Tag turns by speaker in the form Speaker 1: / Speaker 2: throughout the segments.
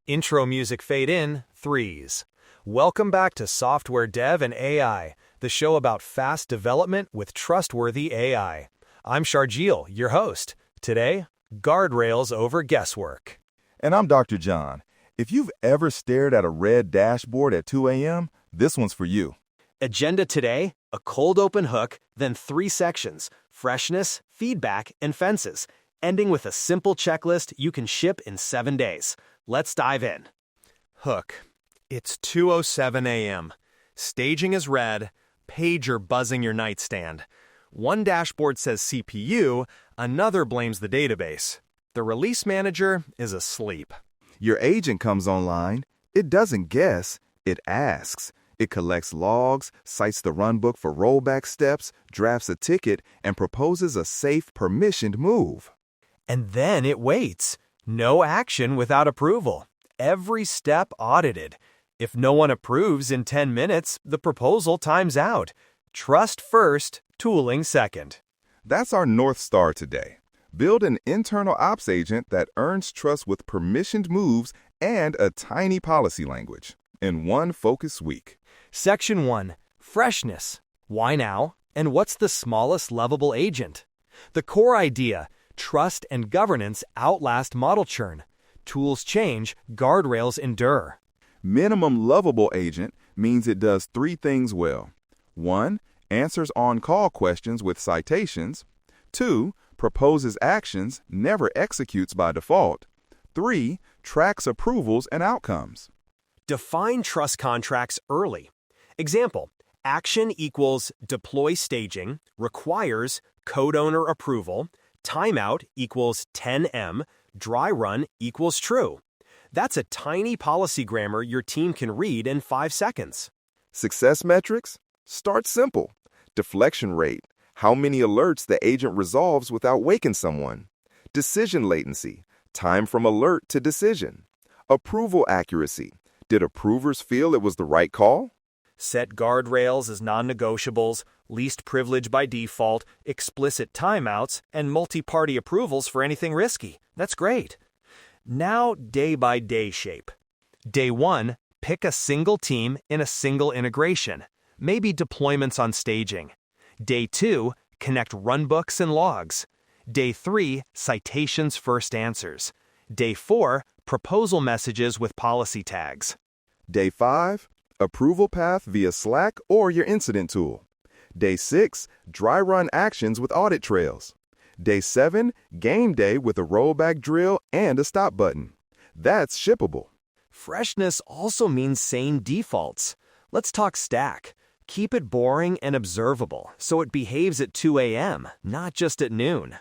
Speaker 1: Intro music fade in, threes. Welcome back to Software Dev and AI, the show about fast development with trustworthy AI. I'm Sharjeel, your host. Today, guardrails over guesswork.
Speaker 2: And I'm Dr. John. If you've ever stared at a red dashboard at 2 a.m., this one's for you.
Speaker 1: Agenda today, a cold open hook, then 3 sections, freshness, feedback, and fences, ending with a simple checklist you can ship in 7 days. Let's dive in. Hook. It's 2:07 a.m. Staging is red, pager buzzing your nightstand. One dashboard says CPU, another blames the database. The release manager is asleep.
Speaker 2: Your agent comes online. It doesn't guess, it asks. It collects logs, cites the runbook for rollback steps, drafts a ticket, and proposes a safe, permissioned move.
Speaker 1: And then it waits. No action without approval. Every step audited. If no one approves in 10 minutes, the proposal times out. Trust first, tooling second.
Speaker 2: That's our North Star today. Build an internal ops agent that earns trust with permissioned moves and a tiny policy language in one focus week.
Speaker 1: Section 1. Freshness. Why now? And what's the smallest lovable agent? The core idea: trust and governance outlast model churn. Tools change, guardrails endure.
Speaker 2: Minimum lovable agent means it does 3 things well. 1. Answers on-call questions with citations. 2. Proposes actions, never executes by default. 3. Tracks approvals and outcomes.
Speaker 1: Define trust contracts early. Example: action equals deploy staging, requires code owner approval, timeout equals 10M, dry run equals true. That's a tiny policy grammar your team can read in 5 seconds.
Speaker 2: Success metrics? Start simple. Deflection rate: how many alerts the agent resolves without waking someone. Decision latency: time from alert to decision. Approval accuracy: did approvers feel it was the right call?
Speaker 1: Set guardrails as non-negotiables, least privilege by default, explicit timeouts, and multi-party approvals for anything risky. That's great. Now, day-by-day shape. Day 1, pick a single team in a single integration, maybe deployments on staging. Day 2, connect runbooks and logs. Day 3, citations first answers. Day 4, proposal messages with policy tags.
Speaker 2: Day 5, approval path via Slack or your incident tool. Day 6, dry run actions with audit trails. Day 7, game day with a rollback drill and a stop button. That's shippable.
Speaker 1: Freshness also means sane defaults. Let's talk stack. Keep it boring and observable so it behaves at 2 a.m., not just at noon.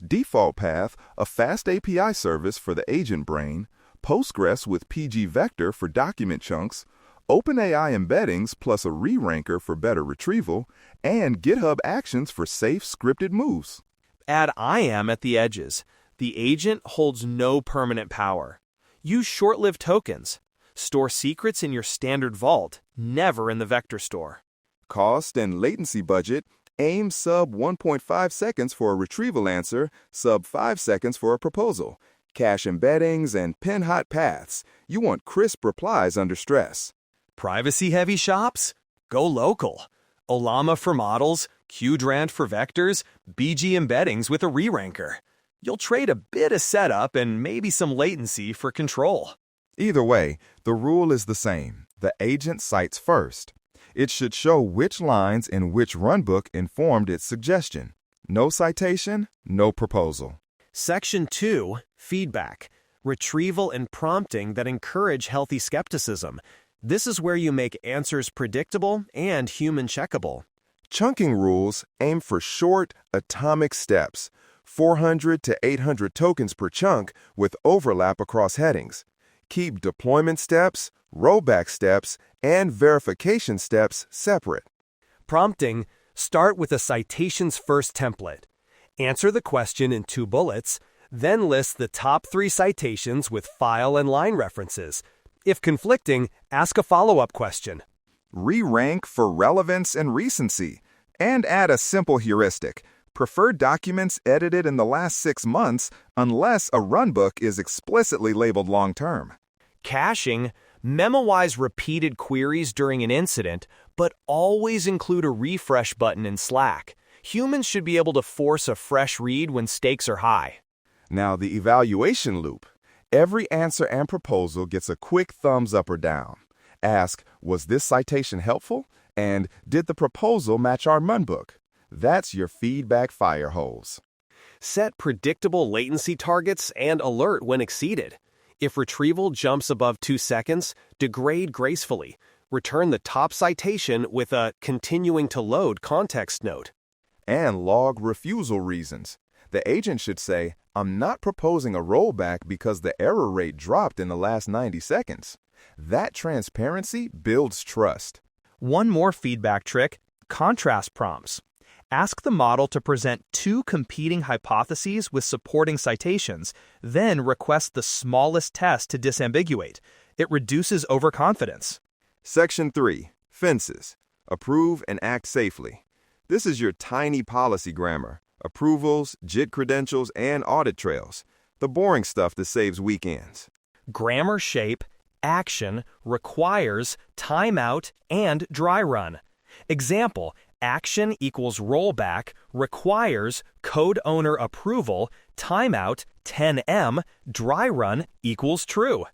Speaker 2: Default path: a FastAPI service for the agent brain, Postgres with pgvector for document chunks, OpenAI embeddings plus a reranker for better retrieval, and GitHub Actions for safe scripted moves.
Speaker 1: Add IAM at the edges. The agent holds no permanent power. Use short-lived tokens. Store secrets in your standard vault, never in the vector store.
Speaker 2: Cost and latency budget: aim sub 1.5 seconds for a retrieval answer, sub 5 seconds for a proposal. Cache embeddings and pin hot paths. You want crisp replies under stress.
Speaker 1: Privacy-heavy shops? Go local. Ollama for models, Qdrant for vectors, BG embeddings with a reranker. You'll trade a bit of setup and maybe some latency for control.
Speaker 2: Either way, the rule is the same. The agent cites first. It should show which lines in which runbook informed its suggestion. No citation, no proposal.
Speaker 1: Section 2, feedback. Retrieval and prompting that encourage healthy skepticism. This is where you make answers predictable and human checkable.
Speaker 2: Chunking rules aim for short, atomic steps, 400 to 800 tokens per chunk with overlap across headings. Keep deployment steps, rollback steps, and verification steps separate.
Speaker 1: Prompting: start with a citations first template. Answer the question in 2 bullets, then list the top 3 citations with file and line references. If conflicting, ask a follow-up question.
Speaker 2: Rerank for relevance and recency, and add a simple heuristic: prefer documents edited in the last 6 months unless a runbook is explicitly labeled long-term.
Speaker 1: Caching, memoize repeated queries during an incident, but always include a refresh button in Slack. Humans should be able to force a fresh read when stakes are high.
Speaker 2: Now the evaluation loop. Every answer and proposal gets a quick thumbs up or down. Ask, was this citation helpful? And did the proposal match our runbook? That's your feedback fire hose.
Speaker 1: Set predictable latency targets and alert when exceeded. If retrieval jumps above 2 seconds, degrade gracefully. Return the top citation with a continuing to load context note.
Speaker 2: And log refusal reasons. The agent should say, I'm not proposing a rollback because the error rate dropped in the last 90 seconds. That transparency builds trust.
Speaker 3: One more feedback trick, contrast prompts. Ask the model to present 2 competing hypotheses with supporting citations, then request the smallest test to disambiguate. It reduces overconfidence.
Speaker 2: Section 3. Fences. Approve and act safely. This is your tiny policy grammar. Approvals, JIT credentials, and audit trails. The boring stuff that saves weekends.
Speaker 3: Grammar shape, action, requires, timeout, and dry run. Example, action equals rollback, requires, code owner approval, timeout, 10M, dry run equals true.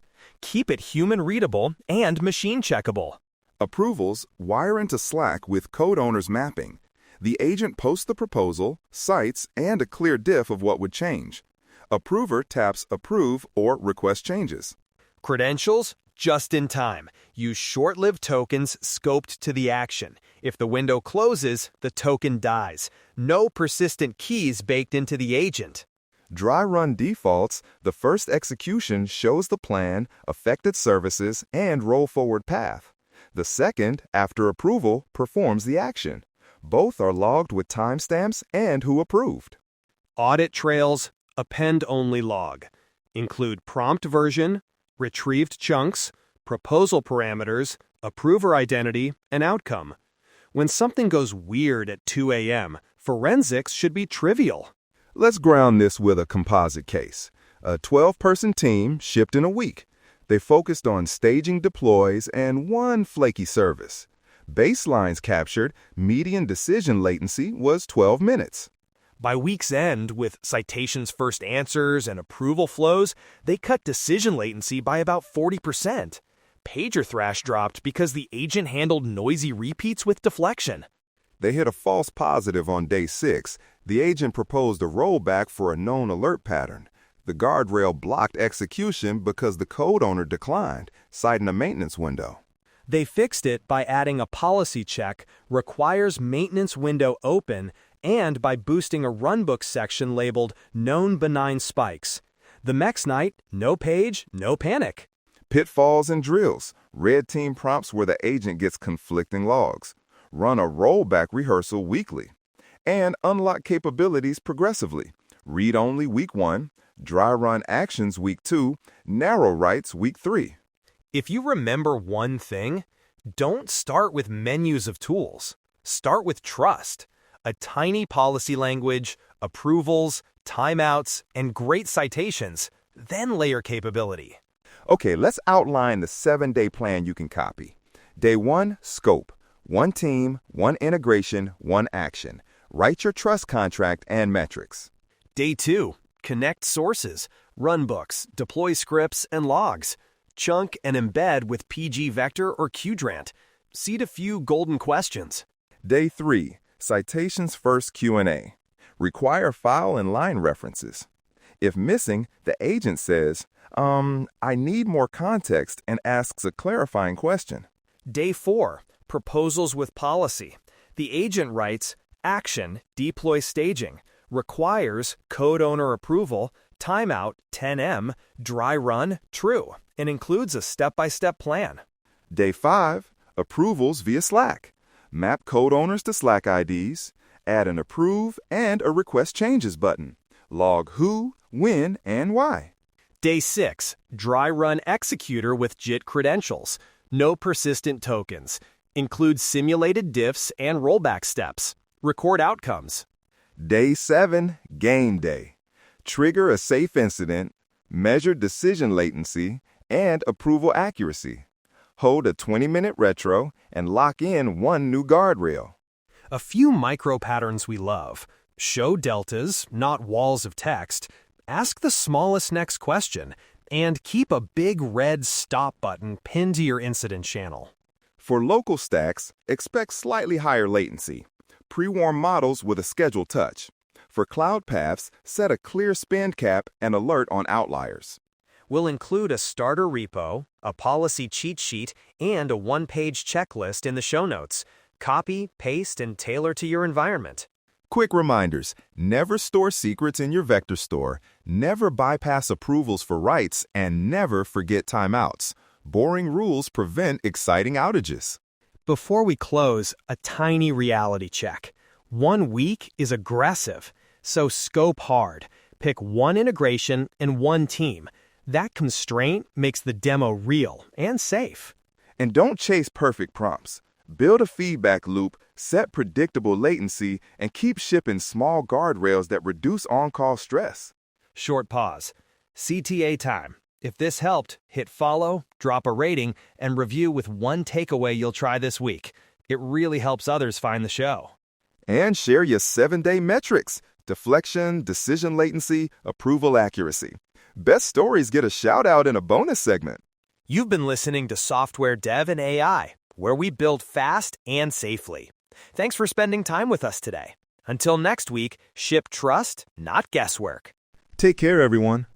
Speaker 3: Keep it human readable and machine checkable.
Speaker 2: Approvals wire into Slack with code owners mapping. The agent posts the proposal, cites, and a clear diff of what would change. Approver taps approve or request changes.
Speaker 1: Credentials, just in time. Use short-lived tokens scoped to the action. If the window closes, the token dies. No persistent keys baked into the agent.
Speaker 2: Dry run defaults, the first execution shows the plan, affected services, and roll forward path. The second, after approval, performs the action. Both are logged with timestamps and who approved.
Speaker 1: Audit trails, append-only log. Include prompt version, retrieved chunks, proposal parameters, approver identity, and outcome. When something goes weird at 2 a.m., forensics should be trivial.
Speaker 2: Let's ground this with a composite case. A 12-person team shipped in a week. They focused on staging deploys and one flaky service. Baselines captured, median decision latency was 12 minutes.
Speaker 1: By week's end, with citations first answers and approval flows, they cut decision latency by about 40%. Pager thrash dropped because the agent handled noisy repeats with deflection.
Speaker 2: They hit a false positive on day 6. The agent proposed a rollback for a known alert pattern. The guardrail blocked execution because the code owner declined, citing a maintenance window.
Speaker 1: They fixed it by adding a policy check, requires maintenance window open, and by boosting a runbook section labeled known benign spikes. The next night, no page, no panic.
Speaker 2: Pitfalls and drills. Red team prompts where the agent gets conflicting logs. Run a rollback rehearsal weekly. And unlock capabilities progressively. Read only week 1, dry run actions week 2, narrow writes week 3.
Speaker 1: If you remember one thing, don't start with menus of tools. Start with trust. A tiny policy language, approvals, timeouts, and great citations, then layer capability.
Speaker 2: Okay, let's outline the 7-day plan you can copy. Day 1, scope. 1 team, 1 integration, 1 action. Write your trust contract and metrics.
Speaker 1: Day 2, connect sources, runbooks, deploy scripts, and logs. Chunk and embed with pgvector or Qdrant. Seed a few golden questions.
Speaker 2: Day 3, citations first Q&A. Require file and line references. If missing, the agent says, I need more context and asks a clarifying question.
Speaker 1: Day 4, proposals with policy. The agent writes, action, deploy staging, requires code owner approval, timeout, 10M, dry run, true, and includes a step-by-step plan.
Speaker 2: Day 5, approvals via Slack. Map code owners to Slack IDs, add an approve and a request changes button. Log who, when, and why.
Speaker 1: Day 6, dry run executor with JIT credentials. No persistent tokens. Includes simulated diffs and rollback steps. Record outcomes.
Speaker 2: Day 7, game day. Trigger a safe incident, measure decision latency, and approval accuracy. Hold a 20-minute retro and lock in one new guardrail.
Speaker 3: A few micro patterns we love. Show deltas, not walls of text. Ask the smallest next question. And keep a big red stop button pinned to your incident channel.
Speaker 2: For local stacks, expect slightly higher latency. Pre-warm models with a scheduled touch. For cloud paths, set a clear spend cap and alert on outliers.
Speaker 1: We'll include a starter repo, a policy cheat sheet, and a one-page checklist in the show notes. Copy, paste, and tailor to your environment.
Speaker 2: Quick reminders: never store secrets in your vector store, never bypass approvals for writes, and never forget timeouts. Boring rules prevent exciting outages.
Speaker 3: Before we close, a tiny reality check. 1 week is aggressive, so scope hard. Pick one integration and one team. That constraint makes the demo real and safe.
Speaker 2: And don't chase perfect prompts. Build a feedback loop, set predictable latency, and keep shipping small guardrails that reduce on-call stress.
Speaker 1: Short pause. CTA time. If this helped, hit follow, drop a rating, and review with one takeaway you'll try this week. It really helps others find the show.
Speaker 2: And share your 7-day metrics: deflection, decision latency, approval accuracy. Best stories get a shout-out in a bonus segment.
Speaker 1: You've been listening to Software Dev and AI, where we build fast and safely. Thanks for spending time with us today. Until next week, ship trust, not guesswork.
Speaker 2: Take care, everyone.